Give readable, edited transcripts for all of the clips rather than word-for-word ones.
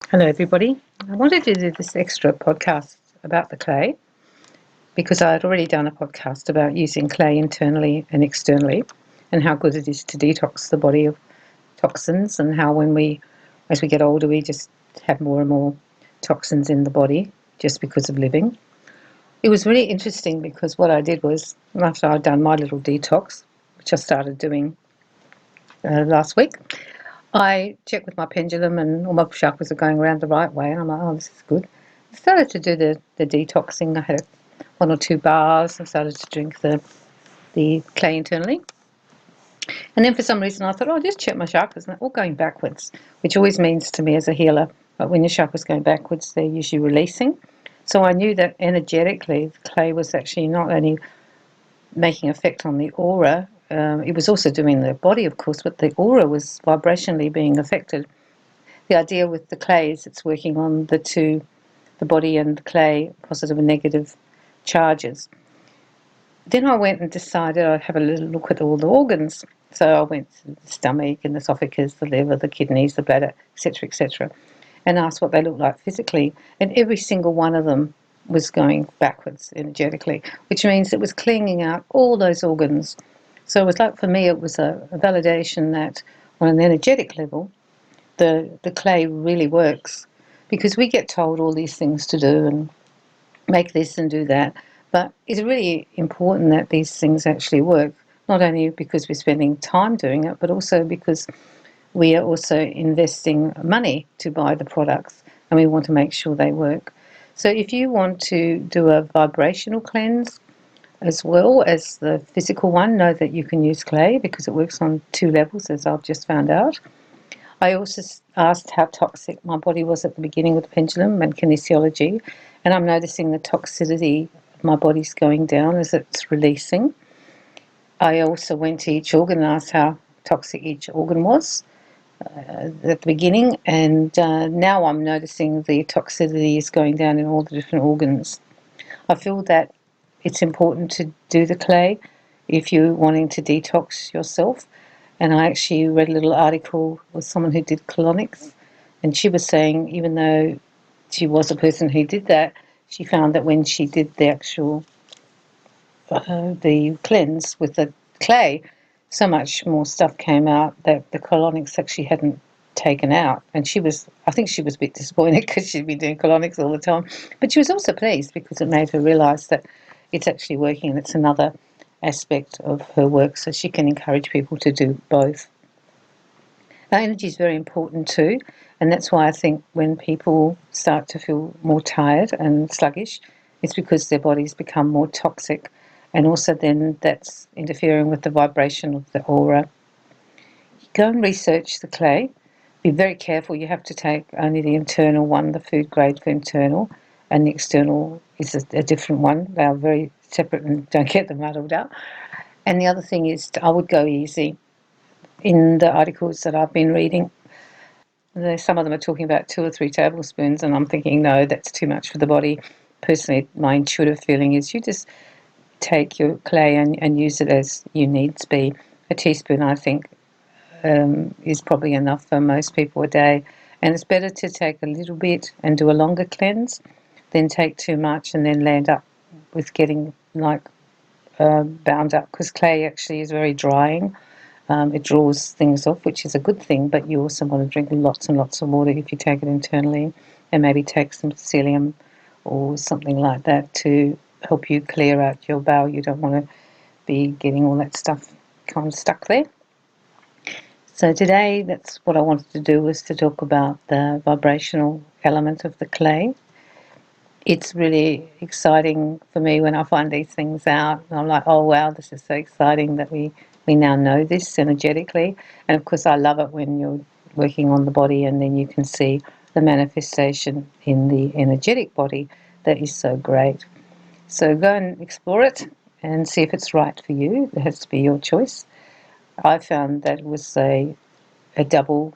Hello, everybody. I wanted to do this extra podcast about the clay because I had already done a podcast about using clay internally and externally and how good it is to detox the body of toxins, and how as we get older, we just have more and more toxins in the body just because of living. It was really interesting because what I did was, after I'd done my little detox, which I started doing last week, I checked with my pendulum and all my chakras are going around the right way, and I'm like, oh, this is good. I started to do the detoxing. I had one or two bars and started to drink the clay internally. And then for some reason I thought, oh, I'll just check my chakras, and they're all going backwards, which always means to me as a healer, but when your chakras going backwards, they're usually releasing. So I knew that energetically the clay was actually not only making effect on the aura, it was also doing the body, of course, but the aura was vibrationally being affected. The idea with the clay is it's working on the body and the clay, positive and negative charges. Then I went and decided I'd have a little look at all the organs. So I went to the stomach and the esophagus, the liver, the kidneys, the bladder, etc., and asked what they looked like physically. And every single one of them was going backwards energetically, which means it was cleaning out all those organs. So it was like, for me, it was a validation that on an energetic level, the clay really works, because we get told all these things to do and make this and do that, but it's really important that these things actually work, not only because we're spending time doing it, but also because we are also investing money to buy the products, and we want to make sure they work. So if you want to do a vibrational cleanse as well as the physical one, know that you can use clay because it works on two levels, as I've just found out. I also asked how toxic my body was at the beginning with the pendulum and kinesiology, and I'm noticing the toxicity of my body's going down as it's releasing. I also went to each organ and asked how toxic each organ was at the beginning, and now I'm noticing the toxicity is going down in all the different organs. I feel that it's important to do the clay if you're wanting to detox yourself. And I actually read a little article with someone who did colonics, and she was saying even though she was a person who did that, she found that when she did the actual the cleanse with the clay, so much more stuff came out that the colonics actually hadn't taken out. And I think she was a bit disappointed because she'd been doing colonics all the time, but she was also pleased because it made her realise that it's actually working, and it's another aspect of her work, so she can encourage people to do both. Our energy is very important too, and that's why I think when people start to feel more tired and sluggish, it's because their bodies become more toxic, and also then that's interfering with the vibration of the aura. Go and research the clay. Be very careful. You have to take only the internal one, the food grade for internal, and the external is a different one. They are very separate and don't get them muddled up. And the other thing is, I would go easy. In the articles that I've been reading, some of them are talking about 2 or 3 tablespoons, and I'm thinking, no, that's too much for the body. Personally, my intuitive feeling is you just take your clay and use it as you needs be. A teaspoon, I think, is probably enough for most people a day. And it's better to take a little bit and do a longer cleanse than take too much and then land up with getting like bound up, because clay actually is very drying. It draws things off, which is a good thing, but you also want to drink lots and lots of water if you take it internally, and maybe take some psyllium or something like that to help you clear out your bowel. You don't want to be getting all that stuff kind of stuck there. So today, that's what I wanted to do, was to talk about the vibrational element of the clay. It's really exciting for me when I find these things out. And I'm like, oh wow, this is so exciting that we now know this energetically. And of course I love it when you're working on the body and then you can see the manifestation in the energetic body. That is so great. So go and explore it and see if it's right for you. It has to be your choice. I found that it was a double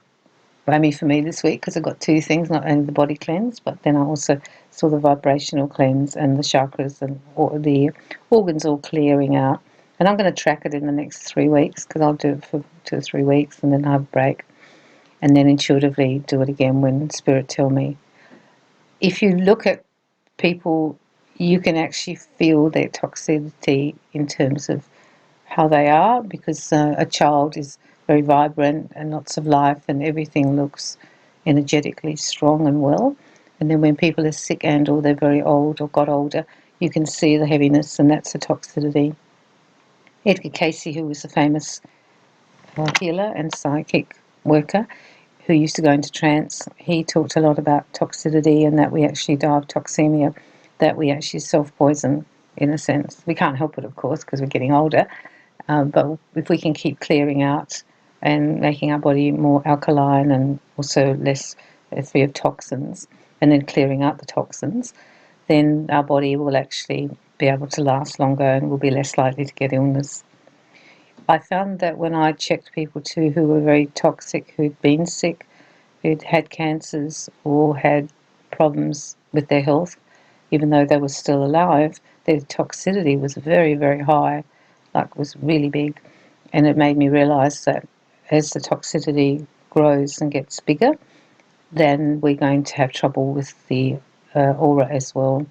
whammy for me this week, because I got two things, not only the body cleanse, but then I also saw the vibrational cleanse and the chakras and all the organs all clearing out. And I'm going to track it in the next 3 weeks, because I'll do it for 2 or 3 weeks and then have a break. and then intuitively do it again when Spirit tell me. If you look at people, you can actually feel their toxicity in terms of how they are, because a child is very vibrant and lots of life and everything looks energetically strong and well. And then when people are sick and or they're very old or got older, you can see the heaviness, and that's a toxicity. Edgar Cayce, who was a famous healer and psychic worker who used to go into trance, he talked a lot about toxicity and that we actually die of toxemia, that we actually self-poison in a sense. We can't help it, of course, because we're getting older, but if we can keep clearing out and making our body more alkaline and also less free of toxins, and then clearing out the toxins, then our body will actually be able to last longer and will be less likely to get illness. I found that when I checked people too who were very toxic, who'd been sick, who'd had cancers or had problems with their health, even though they were still alive, their toxicity was very, very high, like was really big. And it made me realise that as the toxicity grows and gets bigger, then we're going to have trouble with the aura as well.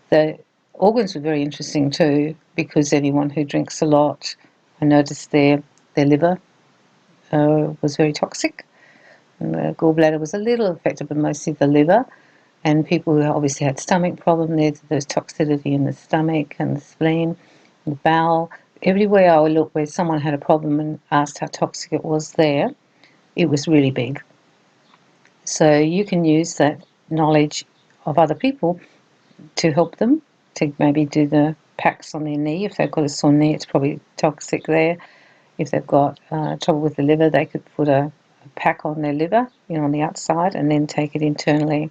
The organs were very interesting too, because anyone who drinks a lot, I noticed their liver was very toxic, and the gallbladder was a little affected, but mostly the liver. And people who obviously had stomach problems, there's toxicity in the stomach and the spleen, the bowel. Everywhere I looked where someone had a problem and asked how toxic it was there, it was really big. So you can use that knowledge of other people to help them, to maybe do the packs on their knee. If they've got a sore knee, it's probably toxic there. If they've got trouble with the liver, they could put a pack on their liver, on the outside, and then take it internally.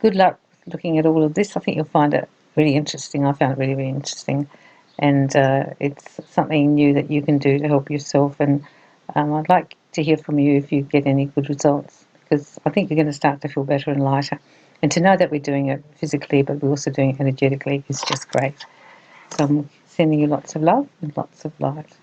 Good luck looking at all of this. I think you'll find it really interesting. I found it really, really interesting. And it's something new that you can do to help yourself. And I'd like to hear from you if you get any good results, because I think you're going to start to feel better and lighter. And to know that we're doing it physically, but we're also doing it energetically, is just great. So I'm sending you lots of love and lots of light.